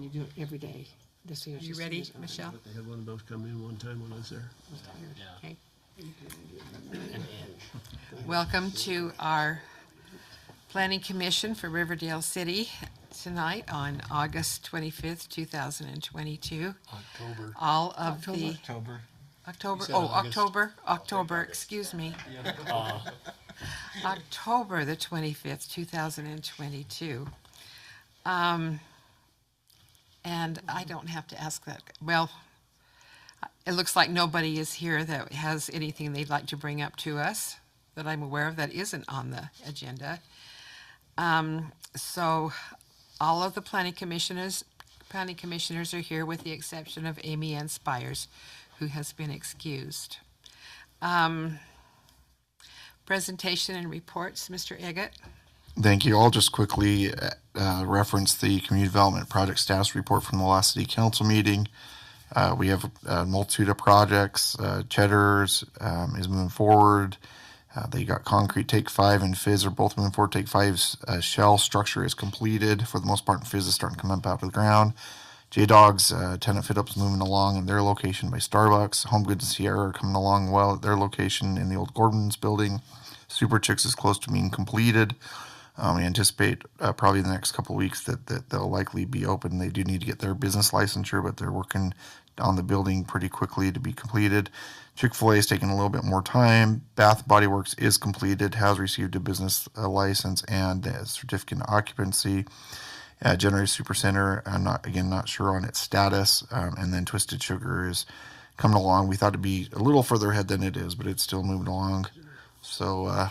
you do it every day. This year's You just ready, years on. Michelle? But they had one of those come in one time when I was there. Okay. Welcome to our Planning Commission for Riverdale City tonight on August 25th, 2022. October. All of the October. October, said oh, August. October, excuse me. October the 25th, 2022. And I don't have to ask that. Well, it looks like nobody is here that has anything they'd like to bring up to us that I'm aware of that isn't on the agenda. So all of the planning commissioners are here with the exception of Amy Ann Spires, who has been excused. Presentation and reports, Mr. Eggett. Thank you. I'll just quickly reference the Community Development Project Status Report from the last City Council meeting. We have a multitude of projects. Cheddar's is moving forward. They got concrete. Take 5 and Fizz are both moving forward. Take 5's shell structure is completed for the most part, and Fizz is starting to come up out of the ground. J-Dog's tenant fit up's moving along in their location by Starbucks. Home Goods and Sierra are coming along well at their location in the old Gordon's building. Super Chicks is close to being completed. We anticipate probably in the next couple of weeks that they'll likely be open. They do need to get their business licensure, but they're working on the building pretty quickly to be completed. Chick-fil-A is taking a little bit more time. Bath Body Works is completed, has received a business license and a certificate of occupancy. Generator Supercenter, I'm not sure on its status. And then Twisted Sugar is coming along. We thought it'd be a little further ahead than it is, but it's still moving along. So I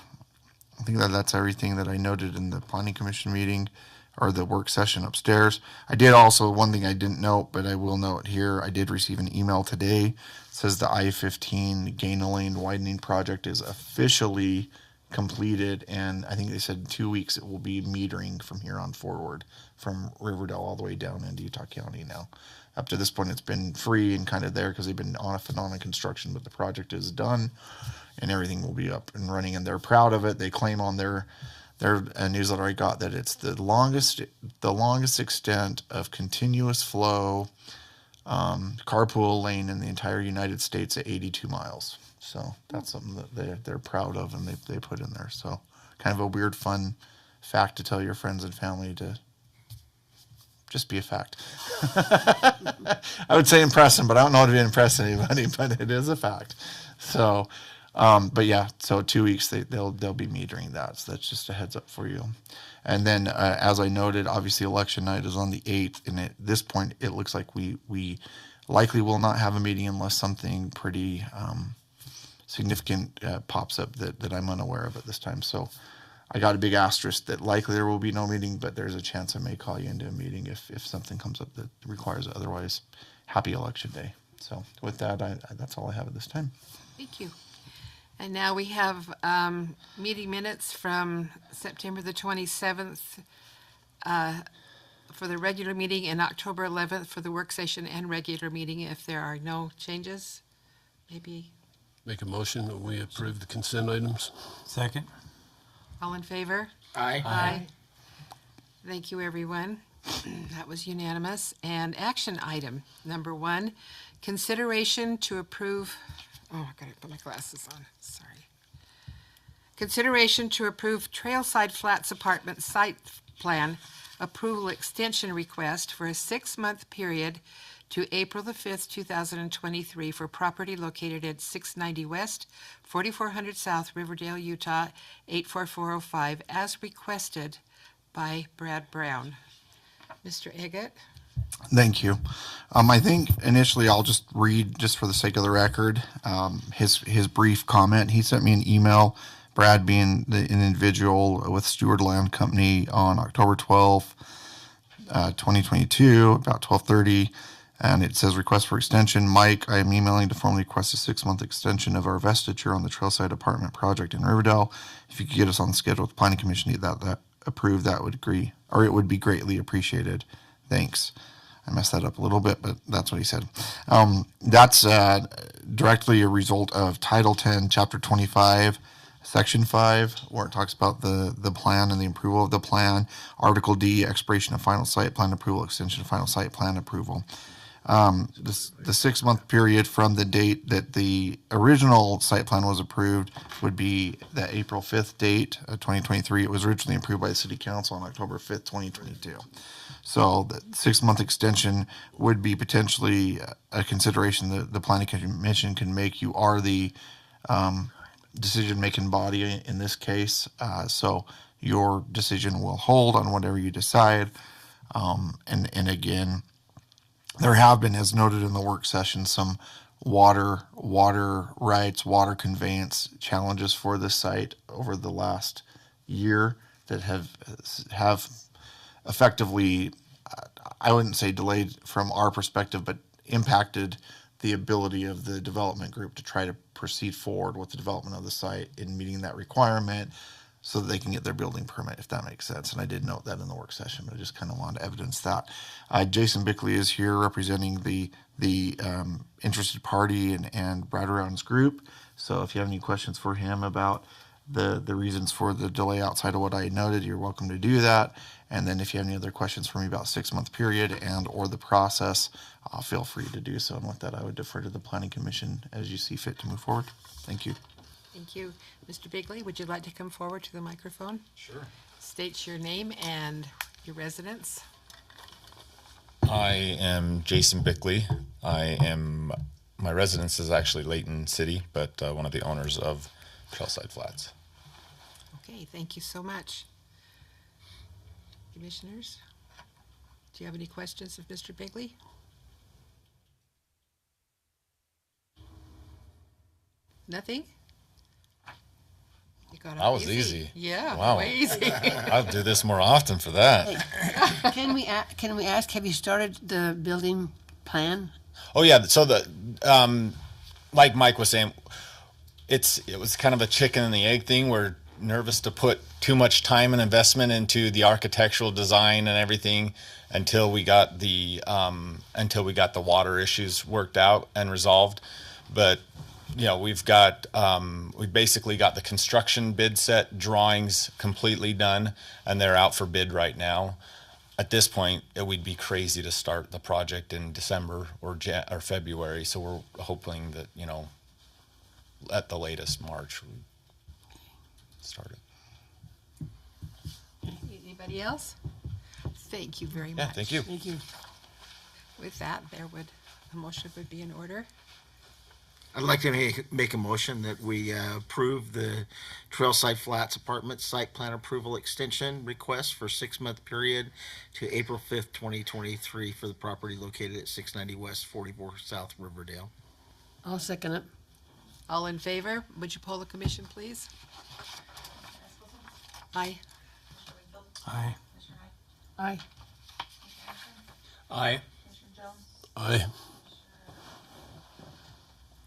think that's everything that I noted in the Planning Commission meeting or the work session upstairs. I did also, one thing I didn't note, but I will note here, I did receive an email today. It says the I-15 Gaina Lane widening project is officially completed, and I think they said in 2 weeks it will be metering from here on forward from Riverdale all the way down into Utah County now. Up to this point, it's been free and kind of there because they've been off and on in construction, but the project is done and everything will be up and running, and they're proud of it. They claim on their newsletter I got that it's the longest extent of continuous flow carpool lane in the entire United States at 82 miles. So that's something that they're proud of and they put in there. So kind of a weird, fun fact to tell your friends and family to just be a fact. I would say impress them, but I don't know how to impress anybody, but it is a fact. So, but yeah, so 2 weeks they'll be metering that. So that's just a heads up for you. And then, as I noted, obviously election night is on the 8th, and at this point, it looks like we likely will not have a meeting unless something pretty significant pops up that I'm unaware of at this time. So I got a big asterisk that likely there will be no meeting, but there's a chance I may call you into a meeting if something comes up that requires it. Otherwise, happy election day. So with that, that's all I have at this time. Thank you. And now we have meeting minutes from September the 27th for the regular meeting and October 11th for the work session and regular meeting. If there are no changes, maybe Make a motion that we approve the consent items. Second. all in favor? Aye. Aye. Thank you, everyone. That was unanimous. And action item number 1, consideration to approve, oh, I gotta put my glasses on, sorry. Consideration to approve Trailside Flats Apartment Site Plan Approval Extension Request for a 6-month period to April the 5th, 2023 for property located at 690 West, 4400 South, Riverdale, Utah, 84405, as requested by Brad Brown. Mr. Eggett? Thank you. I think initially I'll just read, just for the sake of the record, his brief comment. He sent me an email, Brad being an individual with Stewart Land Company, on October 12th, 2022, about 12:30. And it says, request for extension. Mike, I am emailing to formally request a 6-month extension of our vestiture on the Trailside Apartment project in Riverdale. If you could get us on the schedule with the Planning Commission to get that approved, that would agree, or it would be greatly appreciated. Thanks. I messed that up a little bit, but that's what he said. That's directly a result of Title 10, Chapter 25, Section 5, where it talks about the plan and the approval of the plan. Article D, expiration of final site plan approval, extension of final site plan approval. The 6-month period from the date that the original site plan was approved would be the April 5th date of 2023. It was originally approved by the City Council on October 5th, 2022. So the 6-month extension would be potentially a consideration that the Planning Commission can make. You are the decision-making body in this case, so your decision will hold on whatever you decide. And again, there have been, as noted in the work session, some water rights, water conveyance challenges for this site over the last year that have effectively, I wouldn't say delayed from our perspective, but impacted the ability of the development group to try to proceed forward with the development of the site in meeting that requirement so that they can get their building permit, if that makes sense. And I did note that in the work session, but I just kind of wanted to evidence that. Jason Bickley is here representing the interested party and Brad Around's group. So if you have any questions for him about the reasons for the delay outside of what I noted, you're welcome to do that. And then if you have any other questions for me about 6-month period and or the process, feel free to do so. And with that, I would defer to the Planning Commission as you see fit to move forward. Thank you. Thank you. Mr. Bigley, would you like to come forward to the microphone? Sure. State your name and your residence. I am Jason Bickley. My residence is actually Layton City, but one of the owners of Trailside Flats. Okay, thank you so much. Commissioners, do you have any questions of Mr. Bigley? Nothing? You got That was easy. Yeah, Wow. way easy. I'll do this more often for that. Can we ask, have you started the building plan? Oh yeah, so like Mike was saying, it was kind of a chicken and the egg thing. We're nervous to put too much time and investment into the architectural design and everything until we got the water issues worked out and resolved. But we've basically got the construction bid set, drawings completely done, and they're out for bid right now. At this point, it would be crazy to start the project in December or February. So we're hoping that, at the latest March, we start it. Anybody else? Thank you very much. Yeah, thank you. Thank you. With that, a motion would be in order. I'd like to make a motion that we approve the Trailside Flats Apartment Site Plan Approval Extension request for 6-month period to April 5th, 2023 for the property located at 690 West, 44 South Riverdale. I'll second it. All in favor? Would you poll the commission, please? Aye. Aye. Aye. Aye.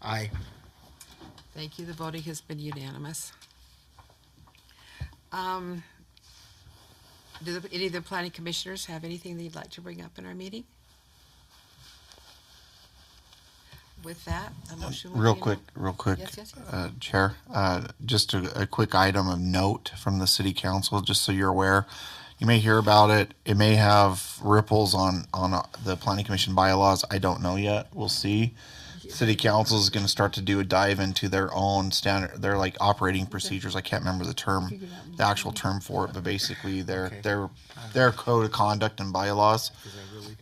Aye. Thank you. The voting has been unanimous. Do any of the planning commissioners have anything they'd like to bring up in our meeting? With that, a motion would Real be in quick, Yes, yes, Chair, just a quick item of note from the City Council, just so you're aware. You may hear about it. It may have ripples on the Planning Commission bylaws. I don't know yet. We'll see. City Council is going to start to do a dive into their own standard, their like operating procedures. I can't remember the actual term for it, but basically their code of conduct and bylaws.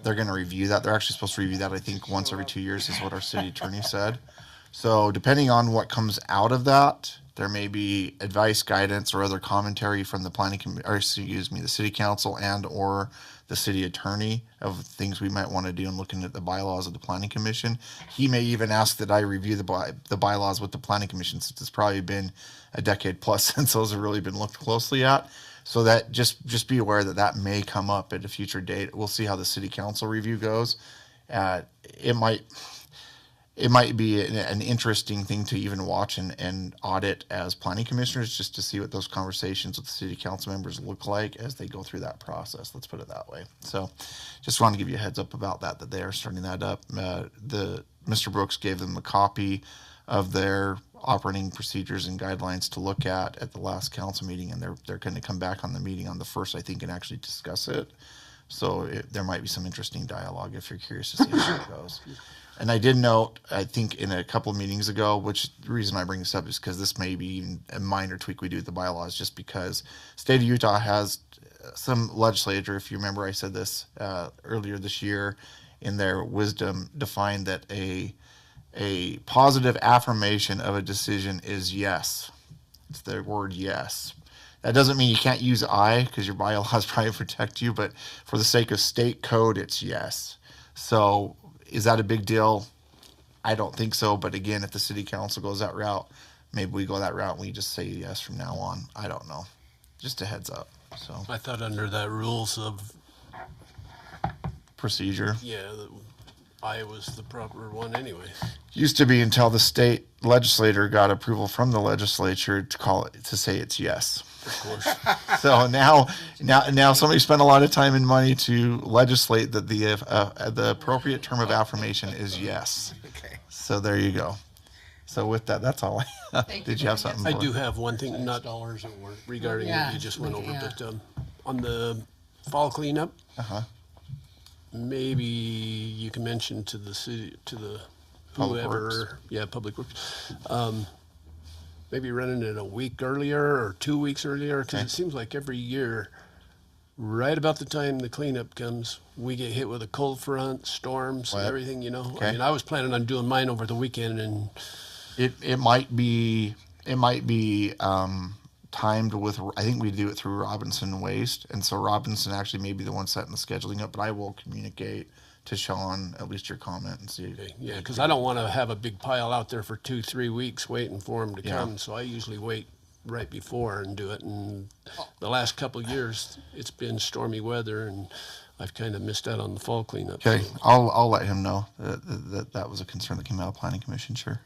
They're going to review that. They're actually supposed to review that, I think, once every 2 years is what our city attorney said. So depending on what comes out of that, there may be advice, guidance, or other commentary from the the City Council and or the city attorney of things we might want to do in looking at the bylaws of the Planning Commission. He may even ask that I review the bylaws with the Planning Commission, since it's probably been a decade plus since those have really been looked closely at. So that just be aware that may come up at a future date. We'll see how the City Council review goes. It might be an interesting thing to even watch and audit as planning commissioners, just to see what those conversations with the city council members look like as they go through that process. Let's put it that way. So just want to give you a heads up about that they are starting that up. Mr. Brooks gave them a copy of their operating procedures and guidelines to look at the last council meeting, and they're going to come back on the meeting on the 1st, I think, and actually discuss it. So there might be some interesting dialogue if you're curious to see how it goes. And I did note, I think in a couple of meetings ago, which the reason I bring this up is because this may be even a minor tweak we do with the bylaws, just because state of Utah has some legislature, if you remember I said this earlier this year, in their wisdom defined that a positive affirmation of a decision is yes. It's the word yes. That doesn't mean you can't use I, because your bylaws probably protect you, but for the sake of state code, it's yes. So is that a big deal? I don't think so, but again, if the city council goes that route, maybe we go that route and we just say yes from now on. I don't know. Just a heads up. So I thought under that rules of, procedure. yeah, that I was the proper one anyway. Used to be until the state legislator got approval from the legislature to call it, to say it's yes. Of course. So now somebody spent a lot of time and money to legislate that the appropriate term of affirmation is yes. Okay. So there you go. So with that, that's all I have. Did you have something? I Blair? do have one thing, not regarding Yeah, what you just went over, yeah. but on the fall cleanup, Uh-huh. maybe you can mention to the city, to the Public whoever, Works. yeah, Public Works, maybe running it a week earlier or 2 weeks earlier, because Okay. it seems like every year, right about the time the cleanup comes, we get hit with a cold front, storms, Wet. everything, you know. Okay. I mean, I was planning on doing mine over the weekend, and It might be timed with, I think we do it through Robinson Waste, and so Robinson actually may be the one setting the scheduling up, but I will communicate to Sean at least your comment and see. okay, yeah, because I don't want to have a big pile out there for 2-3 weeks waiting for them to Yeah. come. So I usually wait right before and do it. And the last couple of years, it's been stormy weather, and I've kind of missed out on the fall cleanup. Okay, So, I'll let him know that was a concern that came out of Planning Commission. Sure.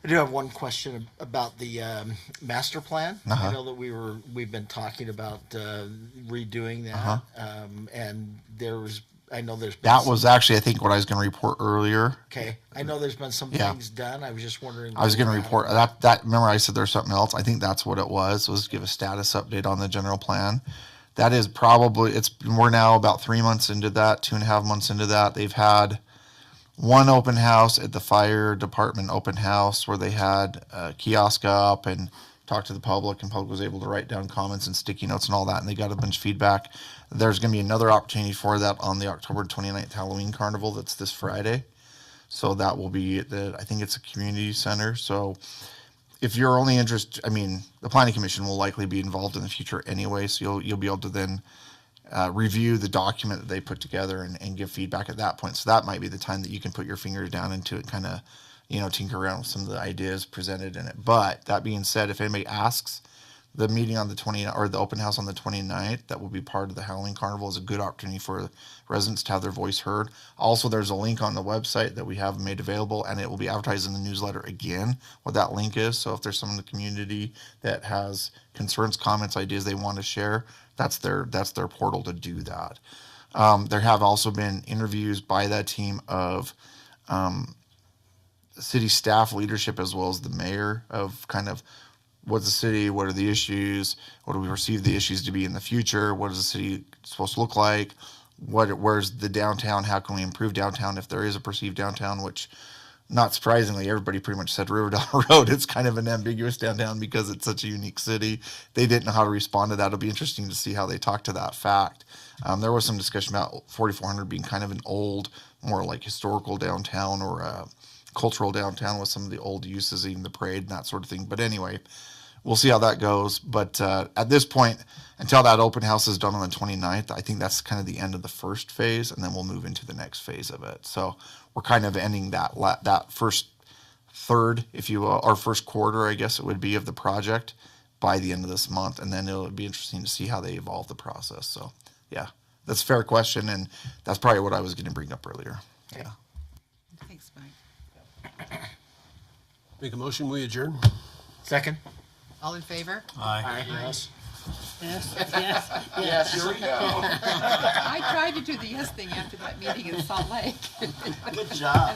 I do have one question about the master plan. Uh-huh. I know that we've been talking about redoing that, Uh-huh. and I know there's been That was actually, I think, what I was going to report earlier. okay. I know there's been some Yeah. things done. I was just wondering. I was going to where we're report at. that. Remember, I said there's something else. I think that's what it was give a status update on the general plan. That is probably we're now about 3 months into that, 2.5 months into that. They've had one open house at the fire department open house where they had a kiosk up and talked to the public, and public was able to write down comments and sticky notes and all that, and they got a bunch of feedback. There's going to be another opportunity for that on the October 29th Halloween Carnival. That's this Friday. So that will be I think it's a community center. So if you're only interested, I mean, the Planning Commission will likely be involved in the future anyway, so you'll be able to then review the document that they put together and give feedback at that point. So that might be the time that you can put your fingers down into it, kind of, tinker around with some of the ideas presented in it. But that being said, if anybody asks, the meeting on the 20th or the open house on the 29th, that will be part of the Halloween Carnival, is a good opportunity for residents to have their voice heard. Also, there's a link on the website that we have made available, and it will be advertised in the newsletter again, what that link is. So if there's someone in the community that has concerns, comments, ideas they want to share, that's their portal to do that. There have also been interviews by that team of city staff leadership as well as the mayor of kind of what's the city, what are the issues, what do we perceive the issues to be in the future, what is the city supposed to look like, where's the downtown, how can we improve downtown if there is a perceived downtown, which not surprisingly everybody pretty much said Riverdale Road. It's kind of an ambiguous downtown because it's such a unique city. They didn't know how to respond to that. It'll be interesting to see how they talk to that fact. There was some discussion about 4400 being kind of an old, more like historical downtown or cultural downtown with some of the old uses, even the parade and that sort of thing. But anyway, we'll see how that goes. But at this point, until that open house is done on the 29th, I think that's kind of the end of the first phase, and then we'll move into the next phase of it. So we're kind of ending that first third, if you will, or first quarter, I guess it would be, of the project by the end of this month. And then it'll be interesting to see how they evolve the process. So, yeah, that's a fair question, and that's probably what I was going to bring up earlier. Yeah. Thanks, Mike. make a motion, we adjourn. Second. All in favor? Aye. Yes. Yes, yes. Here we go. I tried to do the yes thing after that meeting in Salt Lake. Good job.